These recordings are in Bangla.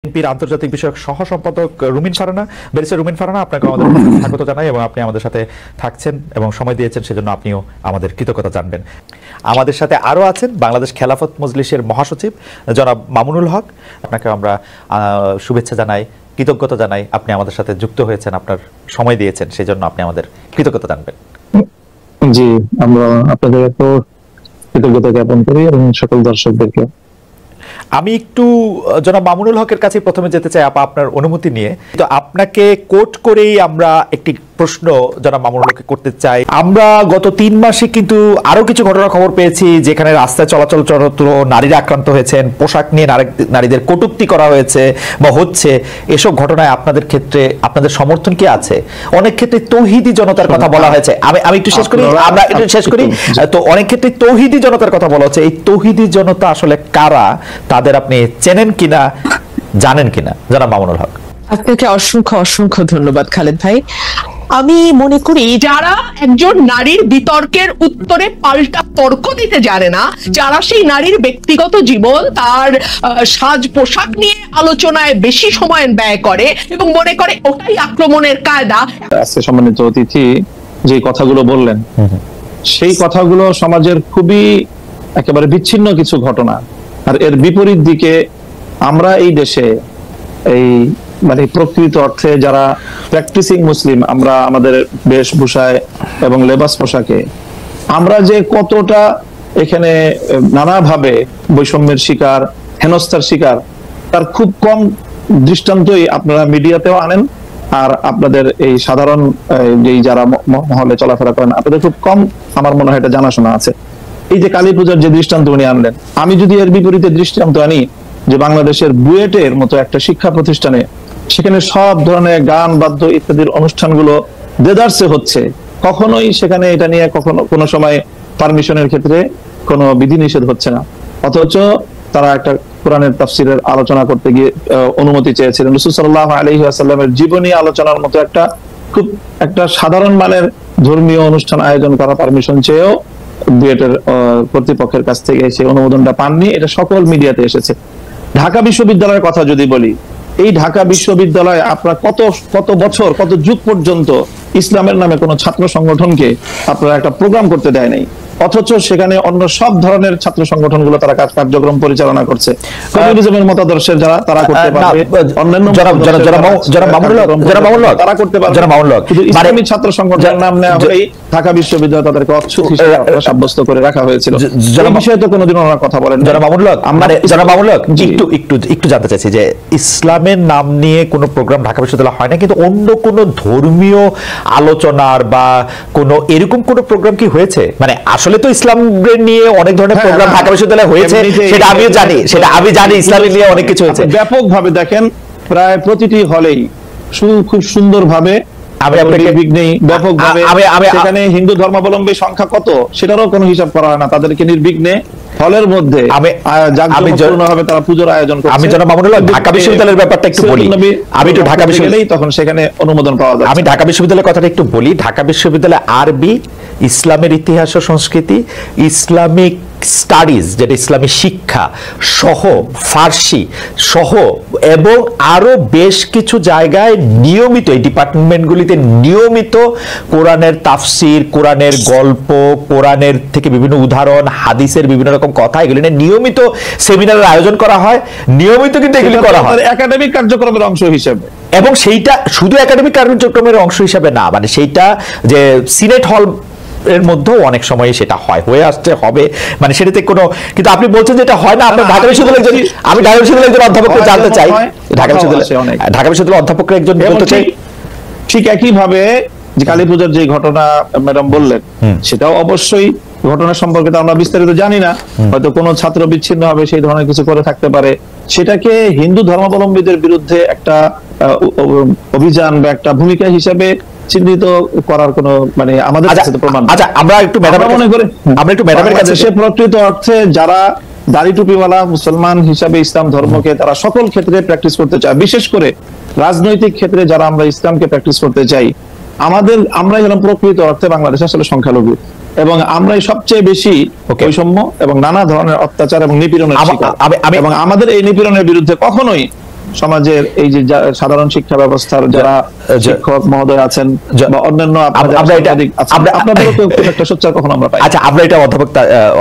বিএনপির আন্তর্জাতিক বিষয়ক সহ সম্পাদক রুমিন ফারহানা, ব্যারিস্টার রুমিন ফারহানা, আপনাকে আমাদের স্বাগত জানাই এবং আপনি আমাদের সাথে থাকছেন এবং সময় দিয়েছেন সেজন্য আপনিও আমাদের কৃতজ্ঞতা জানবেন। আমাদের সাথে আরও আছেন বাংলাদেশ খেলাফত মজলিসের মহাসচিব জনাব মামুনুল হক, আপনাকে আমরা শুভেচ্ছা জানাই, কৃতজ্ঞতা জানাই, আপনি আমাদের সাথে যুক্ত হয়েছেন, আপনার সময় দিয়েছেন, সেজন্য আপনি আমাদের কৃতজ্ঞতা জানবেন। জি, আমরা আপনাদের এত কৃতজ্ঞতা জ্ঞাপন করি এবং সকল দর্শকদেরকে। আমি একটু জনাব মামুনুল হকের কাছে প্রথমে যেতে চাই আপনার অনুমতি নিয়ে। তো আপনাকে কোট করেই আমরা একটি প্রশ্ন জনাব মামুনুল হককে করতে চাই। আমরা গত 3 মাসে কিন্তু আরো কিছু ঘটনার খবর পেয়েছি যেখানে রাস্তায় চলাচলরত নারীরা আক্রান্ত হয়েছেন, পোশাক নিয়ে নারীদের কটূক্তি করা হয়েছে বা হচ্ছে। এসব ঘটনায় আপনাদের ক্ষেত্রে আপনাদের সমর্থন কি আছে? অনেক ক্ষেত্রে তৌহিদি জনতার কথা বলা হয়েছে। আমি একটু শেষ করি, আমরা একটু শেষ করি। তো অনেক ক্ষেত্রে তৌহিদি জনতার কথা বলা হচ্ছে। এই তৌহিদি জনতা আসলে কারা? তাদের আপনি চেনেন কিনা, জানেন কিনা? জনাব মামুনুল হক। আপনাকে অসংখ্য অসংখ্য ধন্যবাদ খালেদ ভাই। আমি মনে করি যারা একজন নারীর বিতর্কের উত্তরে পাল্টা তর্ক দিতে জানে না, যারা সেই নারীর ব্যক্তিগত জীবন, তার সাজ পোশাক নিয়ে আলোচনায় বেশি সময় ব্যয় করে এবং মনে করে ওটাই আক্রমণের কায়দা। আজকে সম্মানিত অতিথি যে কথাগুলো বললেন, সেই কথাগুলো সমাজের খুবই একেবারে বিচ্ছিন্ন কিছু ঘটনা। আর এর বিপরীত দিকে আমরা এই দেশে এই মানে প্রকৃত অর্থে যারা প্র্যাকটিসিং মুসলিম, আমরা আমাদের বেশভূষায় এবং লেবাস পোশাকে আমরা যে কতটা এখানে নানাভাবে বৈষম্যের শিকার, হেনস্থার শিকার, তার খুব কম দৃষ্টান্তই আপনারা মিডিয়াতেও আনেন। আর আপনাদের এই সাধারণ যেই যারা মহলে চলাফেরা করেন, আপনাদের খুব কম আমার মনে হয় এটা জানাশোনা আছে। এই যে কালী পূজার যে দৃষ্টান্ত উনি আনলেন, আমি যদি এর বিপরীতে দৃষ্টান্ত আনি যে বাংলাদেশের বুয়েটের মতো একটা শিক্ষা প্রতিষ্ঠানে, সেখানে সব ধরনের গান, বাদ্য ইত্যাদির অনুষ্ঠানগুলো দেদারসে হচ্ছে, কখনোই সেখানে এটা নিয়ে কখনো কোনো সময় পারমিশনের ক্ষেত্রে কোনো বিধিনিষেধ হচ্ছে না। অথচ তারা একটা কোরআনের তাফসিরের আলোচনা করতে গিয়ে অনুমতি চেয়েছিলেন। রাসূল সাল্লাল্লাহু আলাইহি ওয়াসাল্লামের জীবনী আলোচনার মতো খুব একটা সাধারণ মানের ধর্মীয় অনুষ্ঠান আয়োজন করা পারমিশন চেয়েও বুয়েটের কর্তৃপক্ষের কাছ থেকে সেই অনুমোদনটা পাননি। এটা সকল মিডিয়াতে এসেছে। ঢাকা বিশ্ববিদ্যালয়ের কথা যদি বলি, এই ঢাকা বিশ্ববিদ্যালয়ে আপনারা কত বছর, কত যুগ পর্যন্ত ইসলামের নামে কোনো ছাত্র সংগঠনকে আপনারা একটা প্রোগ্রাম করতে দেয় নাই, অথচ সেখানে অন্য সব ধরনের ছাত্র সংগঠনগুলো তারা কার্যক্রম পরিচালনা করছে। কমিউনিজমের মতাদর্শের যারা, তারা করতে পারবে, অন্যান্য তারা করতে পারবে, কিন্তু ইসলামী ছাত্র সংগঠনের নাম নেওয়া হলেই ঢাকা বিশ্ববিদ্যালয় তাদেরকে অচ্ছুত হিসেবে সাব্যস্ত করে রাখা হয়েছিল। এই বিষয়ে তো কোনোদিন ওনারা কথা বলেন। জনাব মামুনুল হক, একটু জানতে চাইছি যে ইসলামের নাম নিয়ে কোনো প্রোগ্রাম ঢাকা বিশ্ববিদ্যালয় হয় না, কিন্তু অন্য কোনো ধর্মীয় আলোচনার বা কোনো এরকম কোনো প্রোগ্রাম কি হয়েছে? মানে আসলে তো ইসলাম নিয়ে অনেক ধরনের প্রোগ্রাম ঢাকা বিশ্ববিদ্যালয়ে হয়েছে, সেটা আমিও জানি, ইসলাম নিয়ে অনেক কিছু হয়েছে। ব্যাপকভাবে দেখেন, প্রায় প্রতিটি হলেই খুব সুন্দরভাবে সেখানে হিন্দু ধর্মাবলম্বী সংখ্যা কত সেটারও কোনো হিসাব করা হয় না। তাদেরকে নির্বিঘ্নে হলের মধ্যে জাঁকজমকপূর্ণভাবে তারা পূজার আয়োজন করছে। আমি জনাব মামুনুল হক ঢাকা বিশ্ববিদ্যালয়ের ব্যাপারটা একটু বলি। আমি একটু ঢাকা বিশ্ববিদ্যালয়, তখন সেখানে অনুমোদন পাওয়া যায়। আমি ঢাকা বিশ্ববিদ্যালয়ের কথাটা একটু বলি। ঢাকা বিশ্ববিদ্যালয় আরবি, ইসলামের ইতিহাস ও সংস্কৃতি, ইসলামিক স্টাডিজ যেটা ইসলামী শিক্ষা সহ, ফার্সি সহ এবং আরো বেশ কিছু জায়গায় নিয়মিত এই ডিপার্টমেন্টগুলিতে নিয়মিত কোরআনের তাফসির, কোরআনের গল্প, কোরআনের থেকে বিভিন্ন উদাহরণ, হাদিসের বিভিন্ন রকম কথা, এগুলি নিয়ে নিয়মিত সেমিনারের আয়োজন করা হয়। নিয়মিত কিন্তু এগুলি করা হয় একাডেমিক কার্যক্রমের অংশ হিসেবে, এবং সেইটা শুধু একাডেমিক কার্যক্রমের অংশ হিসেবে না, মানে সেইটা যে সিনেট হল এর মধ্যেও অনেক সময় সেটা হয়ে আসছে, হবে, মানে সেটাতে কোনো, কিন্তু আপনি বলছেন যে এটা হয় না। আপনার ঢাকা বিশ্ববিদ্যালয়ের আমি ঢাকা বিশ্ববিদ্যালয়ের একজন অধ্যাপককে জানতে চাই, ঢাকা বিশ্ববিদ্যালয়ের অধ্যাপককে একজন বলতে চাই, ঠিক একইভাবে যে কালী পূজার যে ঘটনা ম্যাডাম বললেন, সেটাও অবশ্যই ঘটনা সম্পর্কে তো আমরা বিস্তারিত জানি না, হয়তো কোনো ছাত্র বিচ্ছিন্ন হবে সেই ধরনের কিছু করে থাকতে পারে। সেটাকে হিন্দু ধর্মাবলম্বীদের বিরুদ্ধে একটা অভিযান বা একটা ভূমিকা হিসেবে চিহ্নিত করার কোনো মানে আমাদের কাছে প্রমাণ। আচ্ছা, আমরা একটু ম্যাডামের কাছে, সে প্রকৃত অর্থে যারা দাড়ি টুপিওয়ালা মুসলমান হিসাবে ইসলাম ধর্মকে তারা সকল ক্ষেত্রে প্র্যাকটিস করতে চায়, বিশেষ করে রাজনৈতিক ক্ষেত্রে যারা আমরা ইসলামকে প্র্যাকটিস করতে চাই, আমরাই হলাম প্রকৃত অর্থে বাংলাদেশ আসলে সংখ্যালঘু, এবং আমরাই সবচেয়ে বেশি বৈষম্য এবং নানা ধরনের অত্যাচার এবং নিপীড়নের শিকার। এবং আমাদের এই নিপীড়নের বিরুদ্ধে কখনোই সমাজের এই যে সাধারণ শিক্ষা ব্যবস্থার যারা শিক্ষক মহোদয় আছেন বা অন্যান্য আপনাদেরও খুব একটা সোচ্চার কখনো আমরা পাই। আচ্ছা, আমরা এটা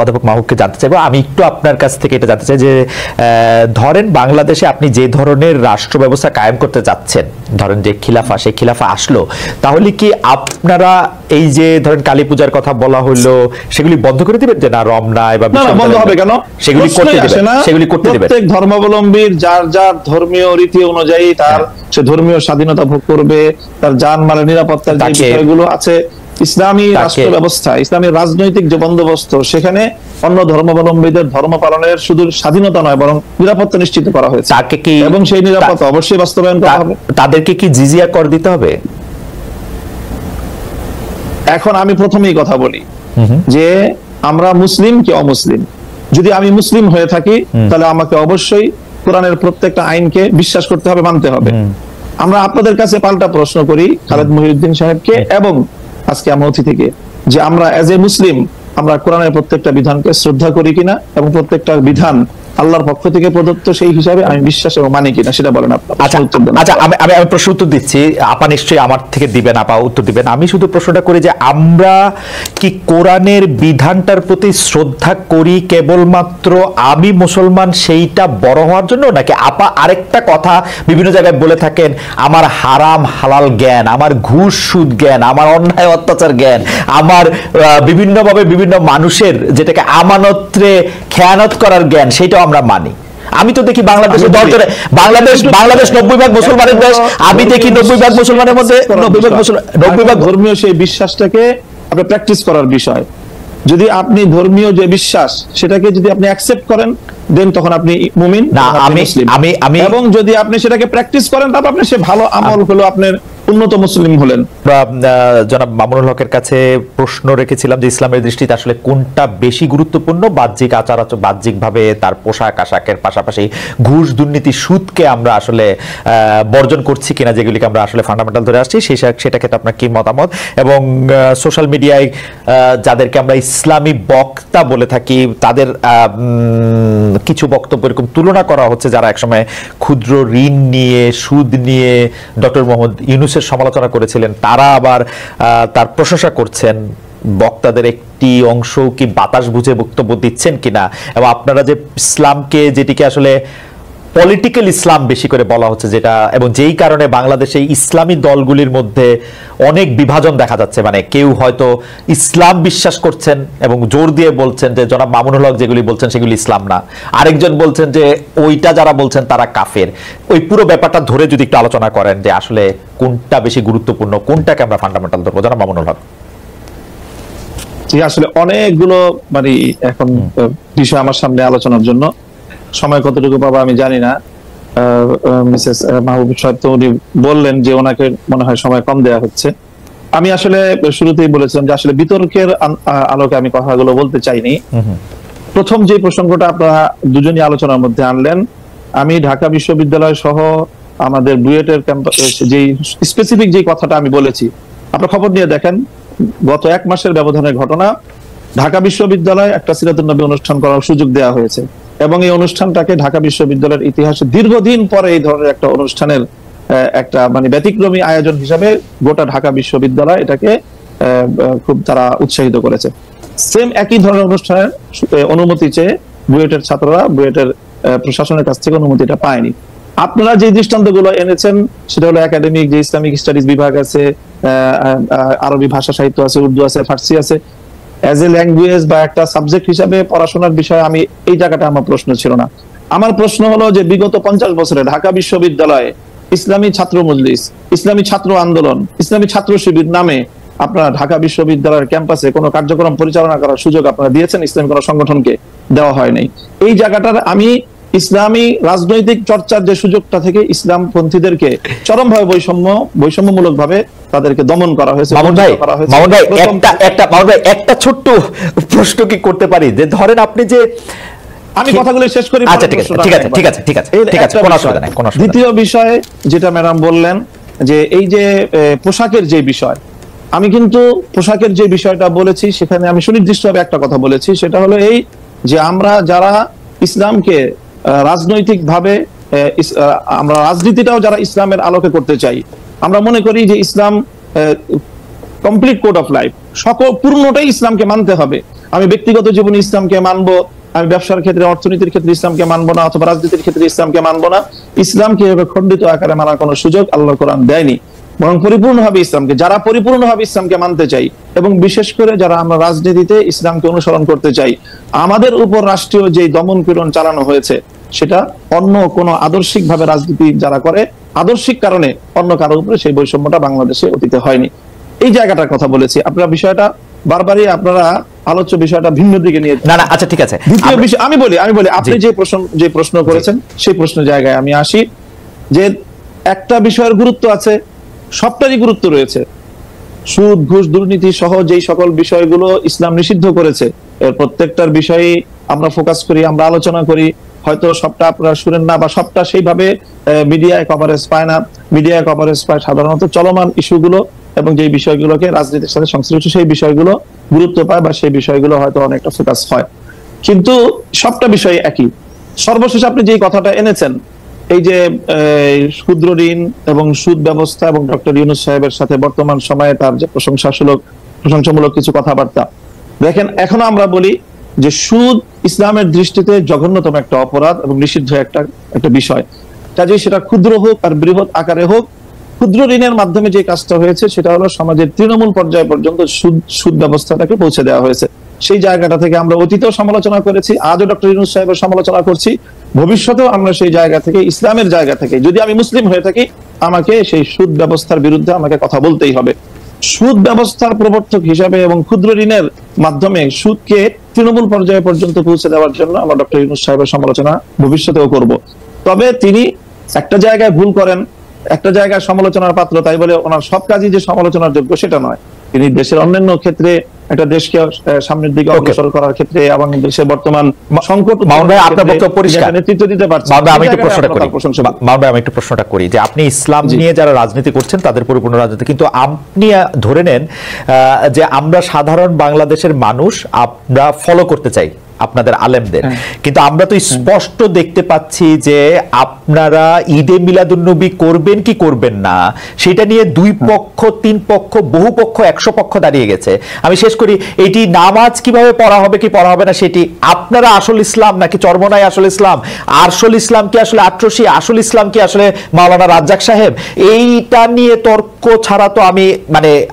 অধ্যাপক মাহবুবকে জানতে চাইবো। আমি একটু আপনার কাছ থেকে এটা জানতে চাই যে ধরেন বাংলাদেশে আপনি যে ধরনের রাষ্ট্র ব্যবস্থা কায়েম করতে যাচ্ছেন, ধরেন যে খিলাফা, সেই খিলাফা আসলো, তাহলে কি আপনারা এই যে ধরেন কালী পূজার কথা বলা হলো সেগুলি বন্ধ করে দিবেন? যে না, রমনায় বা বন্ধ হবে কেন, সেগুলি করতে দিবেন। প্রত্যেক ধর্মাবলম্বীর যার যার ধর্মীয় রীতি অনুযায়ী তার সে ধর্মীয় স্বাধীনতা ভোগ করবে, তার জানমালের নিরাপত্তার যে বিষয়গুলো আছে, ইসলামী রাষ্ট্র ব্যবস্থা, ইসলামী রাজনৈতিক যে বন্দোবস্ত, সেখানে অন্য ধর্মাবলম্বীদের ধর্ম পালনের শুধু স্বাধীনতা নয় বরং নিরাপত্তা নিশ্চিত করা হয়েছে, এবং সেই নিরাপত্তা অবশ্যই বাস্তবায়ন করা হবে। তাদেরকে কি জিজিয়া কর দিতে হবে? এখন আমি প্রথমেই কথা বলি যে আমরা মুসলিম কি অমুসলিম। যদি আমি মুসলিম হয়ে থাকি তাহলে আমাকে অবশ্যই কোরআনের প্রত্যেকটা আইনকে বিশ্বাস করতে হবে, মানতে হবে। আমরা আপনাদের কাছে পাল্টা প্রশ্ন করি খালেদ মহিউদ্দিন সাহেবকে এবং আজকে আমার অতিথিকে, যে আমরা এজ এ মুসলিম আমরা কোরআনের প্রত্যেকটা বিধানকে শ্রদ্ধা করি কিনা এবং প্রত্যেকটা বিধান আল্লাহর পক্ষ থেকে প্রদত্ত সেই হিসাবে আমি বিশ্বাস এবং মানি কিনা, সেটা বলেন আপনি। আচ্ছা, আমি প্রশ্ন উত্তর দিচ্ছি, আপা নিশ্চয়ই আমার থেকে দিবেন, আপা উত্তর দিবেন। আমি শুধু প্রশ্নটা করি যে আমরা কি কোরআনের বিধানটার প্রতি শ্রদ্ধা করি কেবলমাত্র আমি মুসলমান সেইটা বড় হওয়ার জন্য, নাকি আপা আরেকটা কথা বিভিন্ন জায়গায় বলে থাকেন, আমার হারাম হালাল জ্ঞান, আমার ঘুষ সুদ জ্ঞান, আমার অন্যায় অত্যাচার জ্ঞান, আমার বিভিন্নভাবে বিভিন্ন মানুষের যেটাকে আমানতে খেয়ানত করার জ্ঞান, সেইটাও আমরা মানি। আমি তো দেখি বাংলাদেশে বাংলাদেশ 90% মুসলমানের দেশ, আমি দেখি 90% মুসলমানের মধ্যে 90% ধর্মীয় সেই বিশ্বাসটাকে আপনি প্র্যাকটিস করার বিষয়। যদি আপনি ধর্মীয় যে বিশ্বাস সেটাকে যদি আপনি অ্যাকসেপ্ট করেন দেন তখন আপনি মুমিন। না, আমি এবং যদি আপনি সেটাকে প্র্যাকটিস করেন তারপর আপনি সে ভালো আমল হলো আপনার উন্নত মুসলিম হলেন। জনাব মামুনুল হকের কাছে প্রশ্ন রেখেছিলাম যে ইসলামের দৃষ্টিতে আসলে কোনটা বেশি গুরুত্বপূর্ণ, বাহ্যিক আচার বাহ্যিকভাবে তার পোশাক আশাকের পাশাপাশি ঘুষ দুর্নীতি সুদকে আমরা আসলে বর্জন করছি কিনা, যেগুলিকে আমরা আসলে ফান্ডামেন্টাল ধরে আসছি, সেটাকে তো আপনার কি মতামত? এবং সোশ্যাল মিডিয়ায় যাদেরকে আমরা ইসলামী বক্তা বলে থাকি তাদের কিছু বক্তব্য এরকম তুলনা করা হচ্ছে যারা একসময় ক্ষুদ্র ঋণ নিয়ে সুদ নিয়ে ডক্টর মোহাম্মদ ইউনূসের সমালোচনা করেছিলেন, তারা আবার তার প্রশংসা করছেন। বক্তাদের একটি অংশ কি বাতাস বুঝে বক্তব্য দিচ্ছেন কিনা, এবং আপনারা যে ইসলামকে যেটিকে আসলে পলিটিক্যাল ইসলাম বেশি করে বলা হচ্ছে, যেটা এবং যেই কারণে বাংলাদেশে ইসলামী দলগুলির মধ্যে অনেক বিভাজন দেখা যাচ্ছে, মানে কেউ হয়তো ইসলাম বিশ্বাস করছেন এবং জোর দিয়ে বলছেন যে জনাব মামুনুল হক যেগুলি বলছেন সেগুলি ইসলাম না, আরেকজন বলছেন যে ওইটা যারা বলছেন তারা কাফের। ওই পুরো ব্যাপারটা ধরে যদি একটু আলোচনা করেন যে আসলে কোনটা বেশি গুরুত্বপূর্ণ, কোনটাকে আমরা ফান্ডামেন্টাল ধরবো, জনাব মামুনুল হক। আসলে অনেকগুলো মানে এখন বিষয় আমার সামনে আলোচনার জন্য, সময় কতটুকু পাবো আমি জানি না। মিসেস মাহবুব সাহেব তো উনি বললেন যে ওনাকে মনে হয় সময় কম দেওয়া হচ্ছে। আমি আসলে শুরুতেই বলেছিলাম যে আসলে বিতর্কের আলোকে আমি কথাগুলো বলতে চাইনি। প্রথম যে প্রসঙ্গটা আপনারা দুজনই আলোচনার মধ্যে আনলেন, আমি ঢাকা বিশ্ববিদ্যালয় সহ আমাদের বুয়েটের ক্যাম্পাস যে স্পেসিফিক যে কথাটা আমি বলেছি, আপনারা খবর নিয়ে দেখেন, গত 1 মাসের ব্যবধানের ঘটনা। ঢাকা বিশ্ববিদ্যালয়ে একটা সিরাতুন নবী অনুষ্ঠান করার সুযোগ দেওয়া হয়েছে এবং এই অনুষ্ঠানটাকে ঢাকা বিশ্ববিদ্যালয়ের ইতিহাসে দীর্ঘদিন পরে এই ধরনের একটা অনুষ্ঠানের একটা মানে ব্যতিক্রমী আয়োজন হিসাবে গোটা ঢাকা বিশ্ববিদ্যালয় এটাকে খুব তারা উৎসাহিত করেছে। সেম একই ধরনের অনুষ্ঠানের অনুমতি চেয়ে বুয়েটের ছাত্ররা বুয়েটের প্রশাসনের কাছ থেকে অনুমতিটা পায়নি। আপনারা যে দৃষ্টান্তগুলো এনেছেন সেটা হলো একাডেমিক যে ইসলামিক স্টাডিজ বিভাগ আছে, আরবি ভাষা সাহিত্য আছে, উর্দু আছে, ফার্সি আছে, অ্যাজ এ ল্যাঙ্গুয়েজ বা একটা সাবজেক্ট হিসাবে পড়াশোনার বিষয়ে আমি এই জায়গাটা আমার প্রশ্ন ছিল না। আমার প্রশ্ন হলো যে বিগত 50 বছরে ঢাকা বিশ্ববিদ্যালয়ে ইসলামী ছাত্র মজলিস, ইসলামী ছাত্র আন্দোলন, ইসলামী ছাত্র শিবির নামে আপনারা ঢাকা বিশ্ববিদ্যালয়ের ক্যাম্পাসে কোনো কার্যক্রম পরিচালনা করার সুযোগ আপনারা দিয়েছেন, ইসলামী কোনো সংগঠনকে দেওয়া হয় নাই। এই জায়গাটার আমি ইসলামী রাজনৈতিক চর্চার যে সুযোগটা থেকে ইসলামপন্থীদেরকে চরমভাবে বৈষম্যমূলক ভাবে তাদেরকে দমন করা হয়েছে। মামুন ভাই একটা ছোট্ট প্রশ্ন কি করতে পারি, যে ধরেন আপনি যে আমি কথাগুলো শেষ করি। আচ্ছা ঠিক আছে কোনো অসুবিধা নাই। দ্বিতীয় বিষয় যেটা ম্যাডাম বললেন যে এই যে পোশাকের যে বিষয়, আমি কিন্তু পোশাকের যে বিষয়টা বলেছি সেখানে আমি সুনির্দিষ্টভাবে একটা কথা বলেছি, সেটা হলো এই যে আমরা যারা ইসলামকে রাজনৈতিক ভাবে আমরা রাজনীতিটাও যারা ইসলামের আলোকে করতে চাই, আমরা মনে করি যে ইসলাম কমপ্লিট কোড অফ লাইফ, সকল পূর্ণটাই ইসলামকে মানতে হবে। আমি ব্যক্তিগত জীবনে ইসলামকে মানবো, আমি ব্যবসার ক্ষেত্রে, অর্থনীতির ক্ষেত্রে ইসলামকে মানবো না, অথবা রাজনীতির ক্ষেত্রে ইসলামকে মানবো না। ইসলামকে এভাবে খণ্ডিত আকারে মানার কোনো সুযোগ আল্লাহ কোরআন দেয়নি, বরং পরিপূর্ণভাবে ইসলামকে, যারা পরিপূর্ণভাবে ইসলামকে মানতে চাই, এবং বিশেষ করে যারা আমরা রাজনীতিতে ইসলামকে অনুসরণ করতে চাই, আমাদের উপর রাষ্ট্রীয় যে দমন পীড়ন চালানো হয়েছে সেটা অন্য কোনো আদর্শিক ভাবে রাজনীতি যারা করে, আদর্শিক কারণে অন্য কারো উপরে সেই বৈষম্যটা বাংলাদেশে অতীতে হয়নি। এই জায়গাটার কথা বলেছি। আপনারা বিষয়টা বারবারই আপনারা আলোচ্য বিষয়টা ভিন্ন দিকে নিয়ে, না আচ্ছা ঠিক আছে। দ্বিতীয় বিষয় আমি বলি আপনি যে প্রশ্ন করেছেন সেই প্রশ্ন জায়গায় আমি আসি, যে একটা বিষয়ের গুরুত্ব আছে, সবটারই গুরুত্ব রয়েছে। সুদ, ঘুষ, দুর্নীতি সহ যেই সকল বিষয়গুলো ইসলাম নিষিদ্ধ করেছে, এর প্রত্যেকটার বিষয়ে আমরা ফোকাস করি, আমরা আলোচনা করি। হয়তো সবটা আপনারা শুনেন না, বা সবটা সেইভাবে মিডিয়ায় কভারেজ পায় না। মিডিয়ায় কভারেজ পায় সাধারণত চলমান ইস্যুগুলো এবং যে বিষয়গুলোকে রাজনীতির সাথে সংশ্লিষ্ট সেই বিষয়গুলো গুরুত্ব পায়, বা সেই বিষয়গুলো হয়তো অনেকটা ফোকাস হয়, কিন্তু সবটা বিষয় একই। সর্বশেষ আপনি যে কথাটা এনেছেন, এই যে ক্ষুদ্র ঋণ এবং সুদ ব্যবস্থা, এবং ডক্টর ইউনূস সাহেবের সাথে বর্তমান সময়ে তার যে প্রশংসামূলক কিছু কথাবার্তা, দেখেন এখনো আমরা বলি যে সুদ ইসলামের দৃষ্টিতে জঘন্যতম একটা অপরাধ এবং নিষিদ্ধ একটা বিষয়। কাজেই সেটা ক্ষুদ্র হোক আর বৃহৎ আকারে হোক, ক্ষুদ্র ঋণের মাধ্যমে যে কাজটা হয়েছে সেটা হলো সমাজের তৃণমূল পর্যায় পর্যন্ত সুদ ব্যবস্থাটাকে পৌঁছে দেওয়া হয়েছে। সেই জায়গাটা থেকে আমরা অতীতেও সমালোচনা করেছি, আজও ডক্টর ইউনূস সাহেবের সমালোচনা করছি, ভবিষ্যতেও আমরা সেই জায়গা থেকে, ইসলামের জায়গা থেকে, যদি আমি মুসলিম হয়ে থাকি, আমাকে সেই সুদ ব্যবস্থার বিরুদ্ধে আমাকে কথা বলতেই হবে। সুদ ব্যবস্থার প্রবর্তক হিসাবে এবং ক্ষুদ্র ঋণের মাধ্যমে সুদকে তৃণমূল পর্যায়ে পর্যন্ত পৌঁছে দেওয়ার জন্য আমরা ডক্টর ইউনূস সাহেবের সমালোচনা ভবিষ্যতেও করব। তবে তিনি একটা জায়গায় ভুল করেন, একটা জায়গায় সমালোচনার পাত্র, তাই বলে ওনার সব কাজই যে সমালোচনার যোগ্য সেটা নয়। তিনি দেশের অন্যান্য ক্ষেত্রে একটা দেশকে সামনের দিকে অগ্রসর করার ক্ষেত্রে এবং দেশের বর্তমান সংকট, আপনার বক্তব্য পরিষ্কার, নেতৃত্ব দিতে পারছেন। আমি একটু প্রশ্নটা করি যে আপনি ইসলাম নিয়ে যারা রাজনীতি করছেন তাদের পরিপূর্ণ রাজনীতি, কিন্তু আপনি ধরে নেন যে আমরা সাধারণ বাংলাদেশের মানুষ আমরা ফলো করতে চাই আপনাদের আলেমদের, কিন্তু আমরা তো স্পষ্ট দেখতে পাচ্ছি যে আপনারা ঈদে মিলাদুন্নবী করবেন কি করবেন না সেটা নিয়ে দুই পক্ষ, তিন পক্ষ, বহু পক্ষ, 100 পক্ষ দাঁড়িয়ে গেছে। আমি শেষ করি, এটি নামাজ কিভাবে পড়া হবে কি পড়া হবে না, সেটি আপনারা আসল ইসলাম নাকি চরমনাই আসল ইসলাম, আসল ইসলাম কি আসলে আট্রসি, আসল ইসলাম কি আসলে মাওলানা রাজ্জাক সাহেব, এইটা নিয়ে তর্ক ছাড়া তো আমি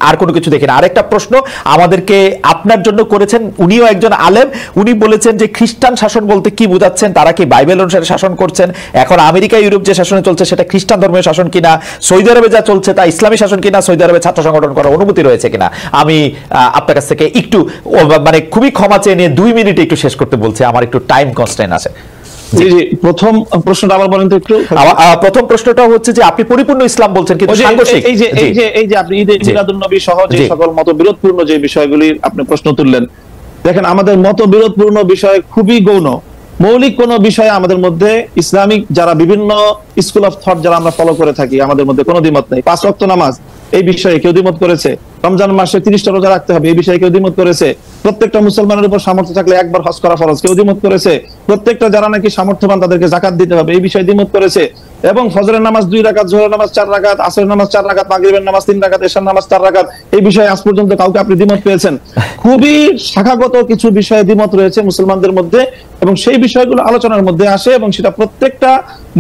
আর কোনো কিছু দেখি না। আরেকটা প্রশ্ন আমাদেরকে আপনার জন্য করেছেন, উনিও একজন আলেম, উনি বলেছেন যে খ্রিস্টান শাসন বলতে কি বোঝাচ্ছেন, তারা কি বাইবেল অনুসারে শাসন করছেন, এখন আমেরিকা ইউরোপ যে শাসনে চলছে সেটা খ্রিস্টান ধর্মীয় শাসন কিনা, সৌদি আরবে যা চলছে তা ইসলামী শাসন কিনা, সৌদি আরবে ছাত্র সংগঠন করার অনুমতি রয়েছে কিনা। আমি আপনার কাছ থেকে একটু খুবই ক্ষমা চেয়ে নিয়ে 2 মিনিটে একটু শেষ করতে বলছি, আমার একটু টাইম কনস্ট্রেইন আছে। প্রথম প্রশ্নটা আবার বলেন তো একটু। প্রথম প্রশ্নটা হচ্ছে যে আপনি পরিপূর্ণ ইসলাম বলছেন কিন্তু সাংঘর্ষিক, এই যে আপনি ঈদে মিলাদুন্নবী সহ যে সকল মতবিরোধপূর্ণ যে বিষয়গুলি আপনি প্রশ্ন তুললেন, দেখেন আমাদের মতবিরোধপূর্ণ বিষয় খুবই গৌণ। মৌলিক কোন বিষয়ে আমাদের মধ্যে ইসলামিক যারা বিভিন্ন স্কুল অফ থট যারা আমরা ফলো করে থাকি, আমাদের মধ্যে কোনো দ্বিমত নেই। 5 ওয়াক্ত নামাজ এই বিষয়ে কেউ দ্বিমত করেছে, রমজান মাসে 30টা রোজা রাখতে হবে এই বিষয়ে কেউ দ্বিমত করেছে, প্রত্যেকটা মুসলমানের উপর সামর্থ্য থাকলে একবার হজ করা ফরজ কেউ দ্বিমত করেছে, প্রত্যেকটা যারা নাকি সামর্থ্যবান তাদেরকে যাকাত দিতে হবে এই বিষয়ে দ্বিমত করেছে, এবং ফজরের নামাজ 2 রাকাত, জোহরের নামাজ 4 রাকাত, আসরের নামাজ 4 রাকাত, মাগরিবের নামাজ 3 রাকাত, এশার নামাজ 4 রাকাত, এই বিষয়ে আজ পর্যন্ত কাউকে আপনি দ্বিমত পেয়েছেন? খুবই শাখাগত কিছু বিষয়ে দ্বিমত রয়েছে মুসলমানদের মধ্যে, এবং সেই বিষয়গুলো আলোচনার মধ্যে আসে, এবং সেটা প্রত্যেকটা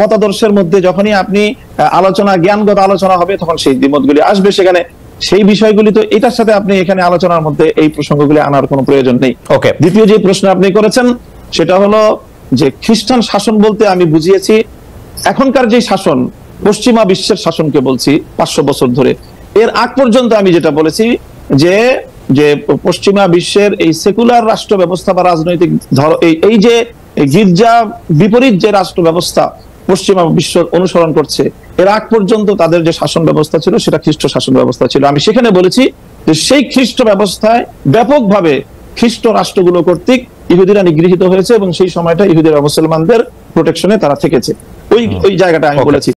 মতাদর্শের মধ্যে যখনই আপনি আলোচনা, জ্ঞানগত আলোচনা হবে তখন সেই দ্বিমতগুলি আসবে সেখানে। সেই বিষয়গুলি তো এটার সাথে আপনি এখানে আলোচনার মধ্যে এই প্রসঙ্গগুলি আনার কোনো প্রয়োজন নেই। ওকে, দ্বিতীয় যে প্রশ্ন আপনি করেছেন সেটা হলো যে খ্রিস্টান শাসন বলতে আমি বুঝিয়েছি এখনকার যে শাসন, পশ্চিমা বিশ্বের শাসনকে বলছি 500 বছর ধরে। এর আগ পর্যন্ত আমি যেটা বলেছি যে পশ্চিমা বিশ্বের এই সেকুলার রাষ্ট্র ব্যবস্থা বা রাজনৈতিক এই যে গির্জা বিপরীত যে রাষ্ট্র ব্যবস্থা পশ্চিমা বিশ্ব অনুসরণ করছে, এর আগ পর্যন্ত তাদের যে শাসন ব্যবস্থা ছিল সেটা খ্রিস্ট শাসন ব্যবস্থা ছিল। আমি সেখানে বলেছি যে সেই খ্রিস্ট ব্যবস্থায় ব্যাপকভাবে খ্রিস্ট রাষ্ট্রগুলো কর্তৃক ইহুদিরা নিগৃহীত হয়েছে, এবং সেই সময়টা ইহুদিরা মুসলমানদের প্রোটেকশনে তারা থেকেছে। ওই জায়গাটা আমি বলেছি।